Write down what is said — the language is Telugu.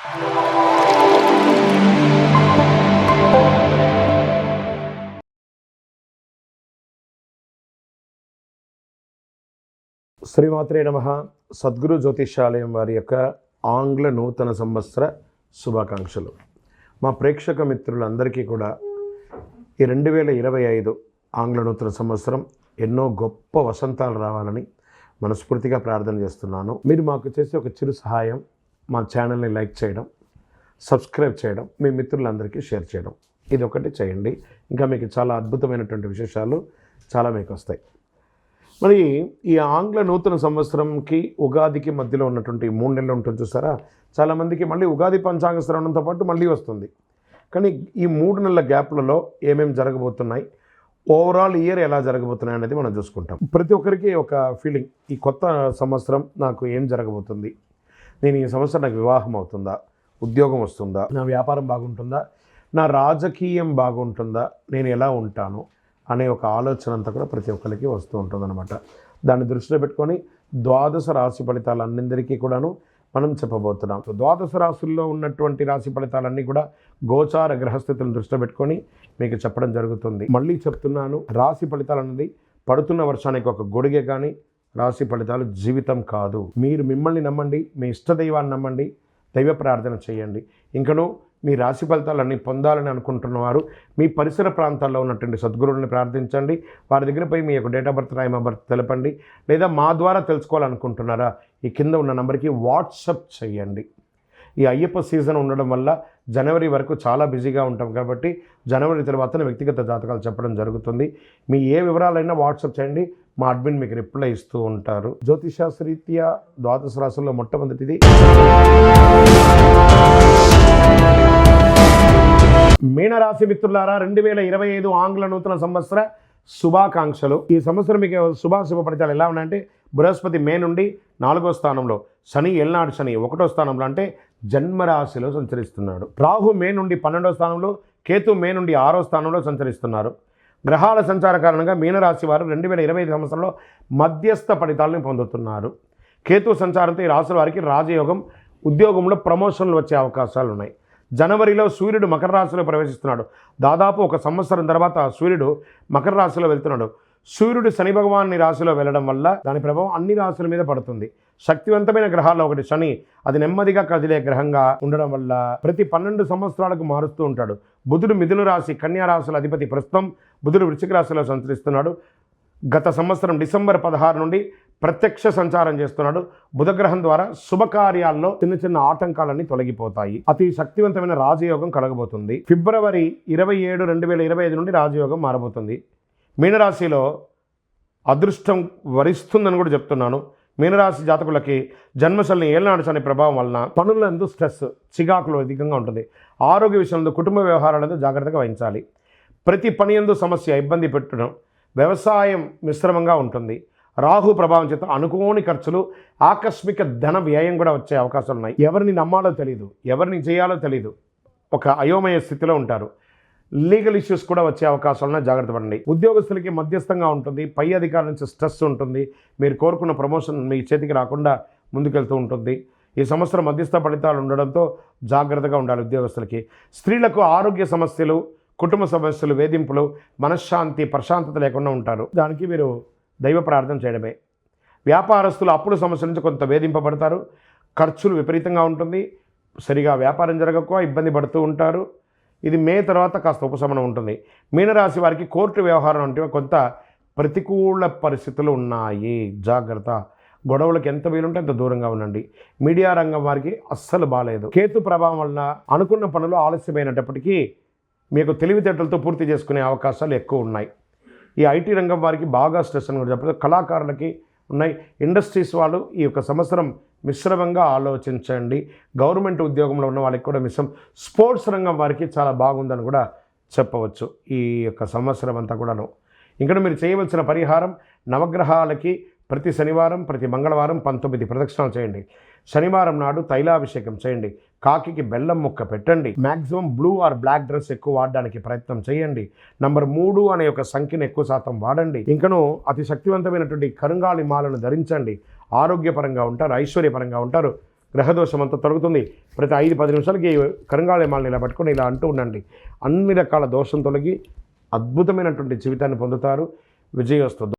శ్రీమాత్రే నమః. సద్గురు జ్యోతిషాలయం వారి యొక్క ఆంగ్ల నూతన సంవత్సర శుభాకాంక్షలు. మా ప్రేక్షక మిత్రులందరికీ కూడా ఈ 2025 ఆంగ్ల నూతన సంవత్సరం ఎన్నో గొప్ప వసంతాలు రావాలని మనస్ఫూర్తిగా ప్రార్థన చేస్తున్నాను. మీరు మాకు చేసే ఒక చిరు సహాయం, మా ఛానల్ని లైక్ చేయడం, సబ్స్క్రైబ్ చేయడం, మీ మిత్రులందరికీ షేర్ చేయడం, ఇది ఒకటి చేయండి. ఇంకా మీకు చాలా అద్భుతమైనటువంటి విశేషాలు చాలా మీకు వస్తాయి. మరి ఈ ఆంగ్ల నూతన సంవత్సరంకి ఉగాదికి మధ్యలో ఉన్నటువంటి 3 నెలలు ఉంటుంది చూసారా. చాలామందికి మళ్ళీ ఉగాది పంచాంగ శ్రవణంతో పాటు మళ్ళీ వస్తుంది. కానీ ఈ 3 నెలల గ్యాప్లలో ఏమేమి జరగబోతున్నాయి, ఓవరాల్ ఇయర్ ఎలా జరగబోతున్నాయి అనేది మనం చూసుకుంటాం. ప్రతి ఒక్కరికి ఒక ఫీలింగ్, ఈ కొత్త సంవత్సరం నాకు ఏం జరగబోతుంది, నేను ఈ సంవత్సరం నాకు వివాహం అవుతుందా, ఉద్యోగం వస్తుందా, నా వ్యాపారం బాగుంటుందా, నా రాజకీయం బాగుంటుందా, నేను ఎలా ఉంటాను అనే ఒక ఆలోచన అంతా కూడా ప్రతి ఒక్కరికి వస్తూ ఉంటుందన్నమాట. దాన్ని దృష్టిలో పెట్టుకొని ద్వాదశ రాశి ఫలితాలన్నిందరికీ కూడాను మనం చెప్పబోతున్నాం. ద్వాదశ రాశుల్లో ఉన్నటువంటి రాశి ఫలితాలన్నీ కూడా గోచార గ్రహస్థితులను దృష్టిలో పెట్టుకొని మీకు చెప్పడం జరుగుతుంది. మళ్ళీ చెప్తున్నాను, రాశి ఫలితాలు అనేది పడుతున్న వర్షానికి ఒక గొడుగే కానీ రాశి ఫలితాలు జీవితం కాదు. మీరు మిమ్మల్ని నమ్మండి, మీ ఇష్టదైవాన్ని నమ్మండి, దైవ ప్రార్థన చేయండి. ఇంకనూ మీ రాశి ఫలితాలన్నీ పొందాలని అనుకుంటున్నవారు మీ పరిసర ప్రాంతాల్లో ఉన్నటువంటి సద్గురువుని ప్రార్థించండి. వారి దగ్గర పోయి మీ యొక్క date of birth, time of birth తెలపండి. లేదా మా ద్వారా తెలుసుకోవాలనుకుంటున్నారా, ఈ కింద ఉన్న నెంబర్కి వాట్సప్ చేయండి. ఈ అయ్యప్ప సీజన్ ఉండడం వల్ల జనవరి వరకు చాలా బిజీగా ఉంటాం కాబట్టి జనవరి తర్వాత వ్యక్తిగత జాతకాలు చెప్పడం జరుగుతుంది. మీ ఏ వివరాలైనా వాట్సాప్ చేయండి, మా అడ్మిన్ మీకు రిప్లై ఇస్తూ ఉంటారు. జ్యోతిషాస్త్రరీత్యా ద్వాదశ రాశుల్లో మొట్టమొదటిది మీనరాశి మిత్రులారా. 2025 ఆంగ్ల నూతన సంవత్సర శుభాకాంక్షలు. ఈ సంవత్సరం మీకు శుభాశుభ ఫలితాలు ఎలా ఉన్నాయంటే, బృహస్పతి మే నుండి 4వ స్థానంలో, శని ఏళ్ళనాడు శని 1వ స్థానంలో అంటే జన్మరాశిలో సంచరిస్తున్నాడు. రాహు మే నుండి 12వ స్థానంలో, కేతు మే నుండి 6వ స్థానంలో సంచరిస్తున్నారు. గ్రహాల సంచార కారణంగా మీనరాశి వారు 2025 సంవత్సరంలో మధ్యస్థ ఫలితాలను పొందుతున్నారు. కేతు సంచారంతో ఈ రాశి వారికి రాజయోగం, ఉద్యోగంలో ప్రమోషన్లు వచ్చే అవకాశాలు ఉన్నాయి. జనవరిలో సూర్యుడు మకర రాశిలో ప్రవేశిస్తున్నాడు. దాదాపు 1 సంవత్సరం తర్వాత సూర్యుడు మకర రాశిలో వెళ్తున్నాడు. సూర్యుడు శని భగవాన్ని రాశిలో వెళ్ళడం వల్ల దాని ప్రభావం అన్ని రాశుల మీద పడుతుంది. శక్తివంతమైన గ్రహాల్లో ఒకటి శని, అది నెమ్మదిగా కదిలే గ్రహంగా ఉండడం వల్ల ప్రతి 12 సంవత్సరాలకు మారుస్తూ ఉంటాడు. బుధుడు మిథున రాశి, కన్యా రాశుల అధిపతి. ప్రస్తుతం బుధుడు వృశ్చిక రాశిలో సంచరిస్తున్నాడు. గత సంవత్సరం డిసెంబర్ 16 నుండి ప్రత్యక్ష సంచారం చేస్తున్నాడు. బుధగ్రహం ద్వారా శుభకార్యాల్లో చిన్న చిన్న ఆటంకాలన్నీ తొలగిపోతాయి. అతి శక్తివంతమైన రాజయోగం కలగబోతుంది. ఫిబ్రవరి 27, 2025 నుండి రాజయోగం మారబోతుంది. మీనరాశిలో అదృష్టం వరిస్తుందని కూడా చెప్తున్నాను. మీనరాశి జాతకులకి జన్మశల్ని ఏళ్ళనాడు శని ప్రభావం వలన పనులందు స్ట్రెస్, చికాకులు అధికంగా ఉంటుంది. ఆరోగ్య విషయంలో, కుటుంబ వ్యవహారాలతో జాగ్రత్తగా వహించాలి. ప్రతి పని యందు సమస్య, ఇబ్బంది పెట్టడం. వ్యవసాయం మిశ్రమంగా ఉంటుంది. రాహు ప్రభావం చేత అనుకోని ఖర్చులు, ఆకస్మిక ధన వ్యయం కూడా వచ్చే అవకాశాలు ఉన్నాయి. ఎవరిని నమ్మాలో తెలియదు, ఎవరిని చేయాలో తెలియదు, ఒక అయోమయ స్థితిలో ఉంటారు. లీగల్ ఇష్యూస్ కూడా వచ్చే అవకాశాలను జాగ్రత్త పడండి. ఉద్యోగస్తులకి మధ్యస్థంగా ఉంటుంది. పై అధికారుల నుంచి స్ట్రెస్ ఉంటుంది. మీరు కోరుకున్న ప్రమోషన్ మీ చేతికి రాకుండా ముందుకెళ్తూ ఉంటుంది. ఈ సంవత్సరం మధ్యస్థ ఫలితాలు ఉండడంతో జాగ్రత్తగా ఉండాలి ఉద్యోగస్తులకి. స్త్రీలకు ఆరోగ్య సమస్యలు, కుటుంబ సమస్యలు, వేధింపులు, మనశ్శాంతి, ప్రశాంతత లేకుండా ఉంటారు. దానికి మీరు దైవ ప్రార్థన చేయడమే. వ్యాపారస్తులు అప్పుల సమస్య నుంచి కొంత వేధింపబడతారు. ఖర్చులు విపరీతంగా ఉంటుంది. సరిగా వ్యాపారం జరగక ఇబ్బంది పడుతూ ఉంటారు. ఇది మే తర్వాత కాస్త ఉపశమనం ఉంటుంది. మీనరాశి వారికి కోర్టు వ్యవహారం అంటే కొంత ప్రతికూల పరిస్థితులు ఉన్నాయి. జాగ్రత్త. గొడవలకు ఎంత వీలుంటే అంత దూరంగా ఉండండి. మీడియా రంగం వారికి అస్సలు బాగాలేదు. కేతు ప్రభావం వలన అనుకున్న పనులు ఆలస్యమైనప్పటికీ మీకు తెలివితేటలతో పూర్తి చేసుకునే అవకాశాలు ఎక్కువ ఉన్నాయి. ఈ ఐటీ రంగం వారికి బాగా స్ట్రెస్ అని కూడా చెప్పలేదు. కళాకారులకి ఉన్నాయి. ఇండస్ట్రీస్ వాళ్ళు ఈ యొక్క సంవత్సరం మిశ్రమంగా ఆలోచించండి. గవర్నమెంట్ ఉద్యోగంలో ఉన్న వాళ్ళకి కూడా మిశ్రమం. స్పోర్ట్స్ రంగం వారికి చాలా బాగుందని కూడా చెప్పవచ్చు ఈ యొక్క సంవత్సరం అంతా కూడాను. ఇంకా మీరు చేయవలసిన పరిహారం, నవగ్రహాలకి ప్రతి శనివారం, ప్రతి మంగళవారం 19 ప్రదక్షిణాలు చేయండి. శనివారం నాడు తైలాభిషేకం చేయండి. కాకికి బెల్లం ముక్క పెట్టండి. Maximum blue or black dress ఎక్కువ వాడడానికి ప్రయత్నం చేయండి. నంబర్ 3 అనే ఒక సంఖ్యను ఎక్కువ శాతం వాడండి. ఇంకను అతి శక్తివంతమైనటువంటి కరుంగాలి మాలను ధరించండి. ఆరోగ్యపరంగా ఉంటారు, ఐశ్వర్యపరంగా ఉంటారు. గ్రహదోషం అంతా తొలగుతుంది. ప్రతి 5-10 నిమిషాలకి కరుంగాళిమాలను ఇలా పట్టుకొని ఇలా అంటూ ఉండండి. అన్ని రకాల దోషం తొలగి అద్భుతమైనటువంటి జీవితాన్ని పొందుతారు. విజయోస్తు.